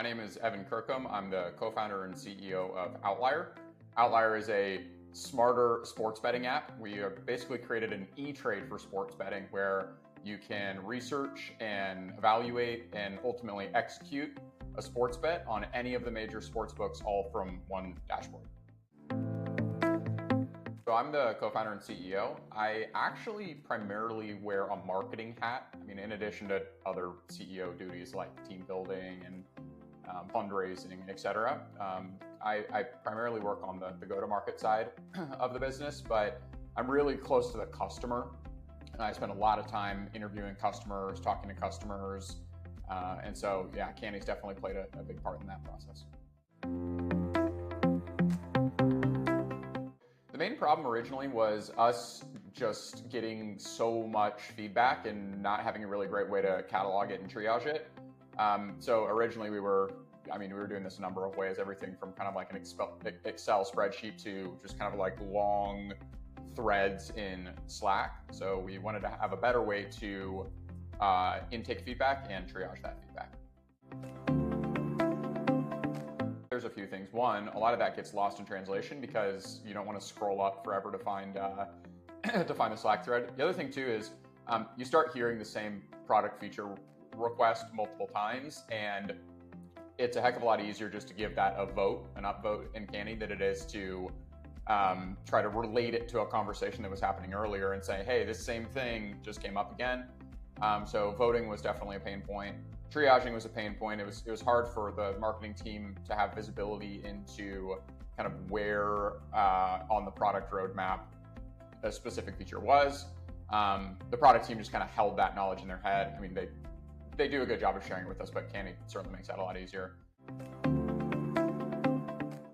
My name is Evan Kirkham. I'm the co-founder and CEO of Outlier. Outlier is a smarter sports betting app. We have basically created an e-trade for sports betting where you can research and evaluate and ultimately execute a sports bet on any of the major sports books, all from one dashboard. So I'm the co-founder and CEO. I actually primarily wear a marketing hat. I mean, in addition to other CEO duties like team building and fundraising, etc. I primarily work on the go-to-market side of the business, but I'm really close to the customer. I spend a lot of time interviewing customers, talking to customers, and so yeah, Canny's definitely played a big part in that process. The main problem originally was us just getting so much feedback and not having a really great way to catalog it and triage it. So originally we were doing this a number of ways, everything from kind of like an Excel spreadsheet to just kind of like long threads in Slack. So we wanted to have a better way to intake feedback and triage that feedback. There's a few things. One, a lot of that gets lost in translation because you don't want to scroll up forever to find the Slack thread. The other thing too is you start hearing the same product feature request multiple times, and it's a heck of a lot easier just to give that an upvote in Canny than it is to try to relate it to a conversation that was happening earlier and say, hey, this same thing just came up again. So voting was definitely a pain point. Triaging was a pain point. It was hard for the marketing team to have visibility into kind of where on the product roadmap a specific feature was. The product team just kind of held that knowledge in their head. I mean, they do a good job of sharing it with us, but Canny certainly makes that a lot easier.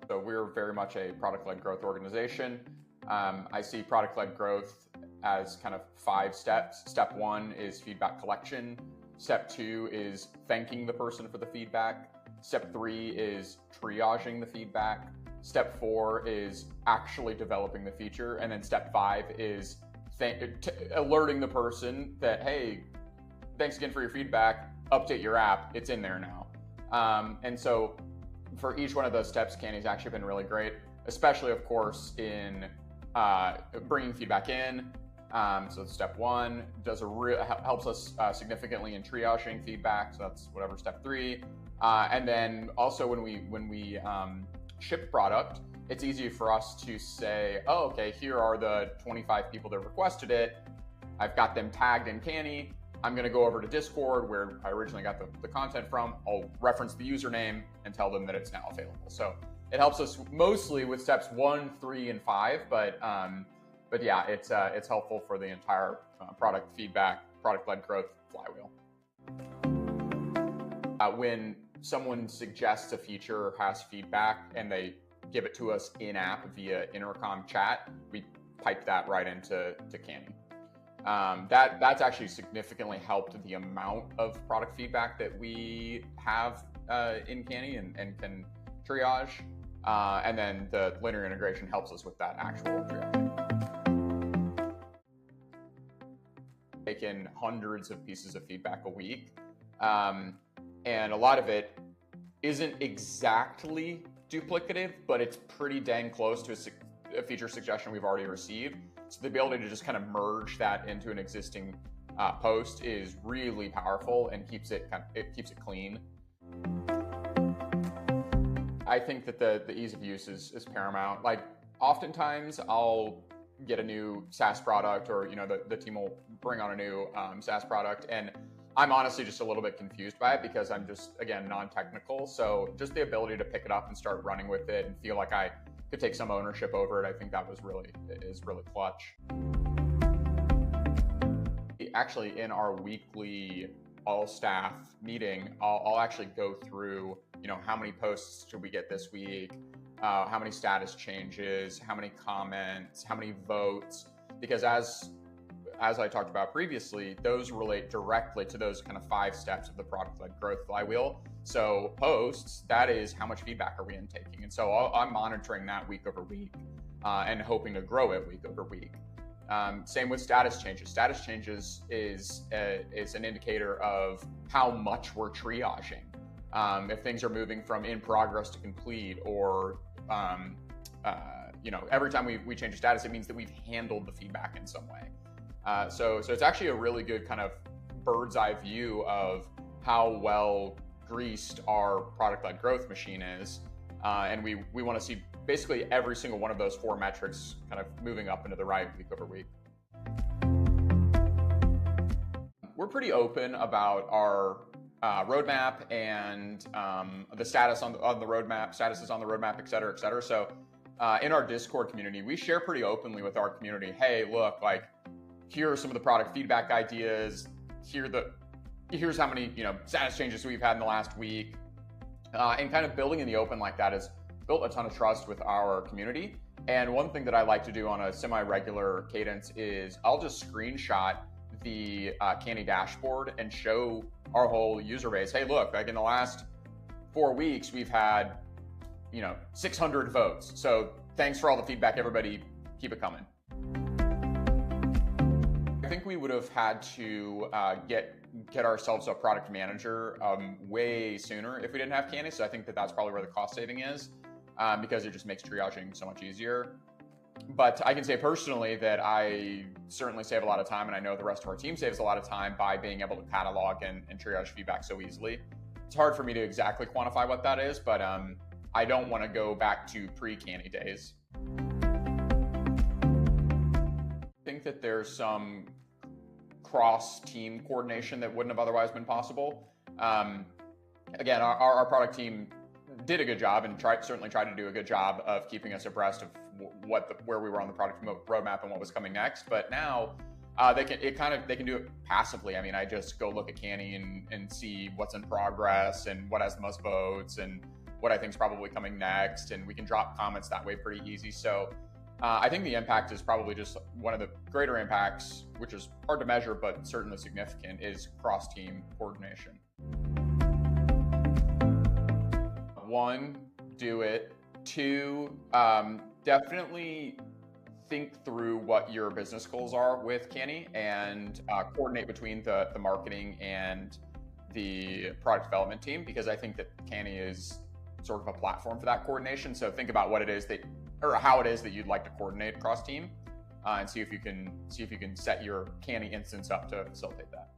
So we're very much a product-led growth organization. I see product-led growth as kind of 5 steps. Step 1 is feedback collection. Step 2 is thanking the person for the feedback. Step 3 is triaging the feedback. Step 4 is actually developing the feature. And then step 5 is alerting the person that, hey, thanks again for your feedback, update your app, it's in there now. And so for each one of those steps, Canny's actually been really great, especially of course in bringing feedback in. So step 1 helps us significantly in triaging feedback. So that's whatever step 3. And then also when we ship product, it's easy for us to say, oh, okay, here are the 25 people that requested it. I've got them tagged in Canny. I'm going to go over to Discord where I originally got the content from. I'll reference the username and tell them that it's now available. So it helps us mostly with steps 1, 3, and 5, but yeah, it's helpful for the entire product feedback, product-led growth flywheel. When someone suggests a feature or has feedback and they give it to us in-app via intercom chat, we pipe that right into Canny. That's actually significantly helped the amount of product feedback that we have in Canny and can triage. And then the linear integration helps us with that actual triage. Taken hundreds of pieces of feedback a week, and a lot of it isn't exactly duplicative, but it's pretty dang close to a feature suggestion we've already received. So the ability to just kind of merge that into an existing post is really powerful and keeps it clean. I think that the ease of use is paramount. Like oftentimes I'll get a new SaaS product, or the team will bring on a new SaaS product, and I'm honestly just a little bit confused by it because I'm just, again, non-technical. So just the ability to pick it up and start running with it and feel like I could take some ownership over it, I think that is really clutch. Actually, in our weekly all staff meeting, I'll actually go through, how many posts should we get this week? How many status changes, how many comments, how many votes, because as I talked about previously, those relate directly to those kind of 5 steps of the product-led growth flywheel. So posts, that is how much feedback are we intaking? And so I'm monitoring that week over week and hoping to grow it week over week. Same with status changes. Status changes is an indicator of how much we're triaging. if things are moving from in progress to complete, or every time we change a status, it means that we've handled the feedback in some way. So it's actually a really good kind of bird's eye view of how well greased our product-led growth machine is. And we want to see basically every single one of those 4 metrics kind of moving up into the right week over week. We're pretty open about our roadmap and the status on the roadmap, statuses on the roadmap, et cetera, et cetera. So in our Discord community, we share pretty openly with our community, hey, look, like, here are some of the product feedback ideas. Here's how many status changes we've had in the last week. And kind of building in the open like that has built a ton of trust with our community. And one thing that I like to do on a semi-regular cadence is I'll just screenshot the Canny dashboard and show our whole user base, hey, look, like in the last 4 weeks, we've had 600 votes. So thanks for all the feedback, everybody. Keep it coming. I think we would have had to get ourselves a product manager way sooner if we didn't have Canny. So I think that that's probably where the cost saving is, because it just makes triaging so much easier. But I can say personally that I certainly save a lot of time, and I know the rest of our team saves a lot of time by being able to catalog and triage feedback so easily. It's hard for me to exactly quantify what that is, but I don't want to go back to pre-Canny days. I think that there's some cross-team coordination that wouldn't have otherwise been possible. Again, our product team did a good job and certainly tried to do a good job of keeping us abreast of where we were on the product roadmap and what was coming next. But now they can do it passively. I mean, I just go look at Canny and see what's in progress and what has the most votes and what I think is probably coming next, and we can drop comments that way pretty easy. So I think the impact is probably just one of the greater impacts, which is hard to measure but certainly significant, is cross-team coordination. 1, do it. 2, definitely think through what your business goals are with Canny and coordinate between the marketing and the product development team, because I think that Canny is sort of a platform for that coordination. So think about what it is how it is that you'd like to coordinate cross team, and see if you can set your Canny instance up to facilitate that.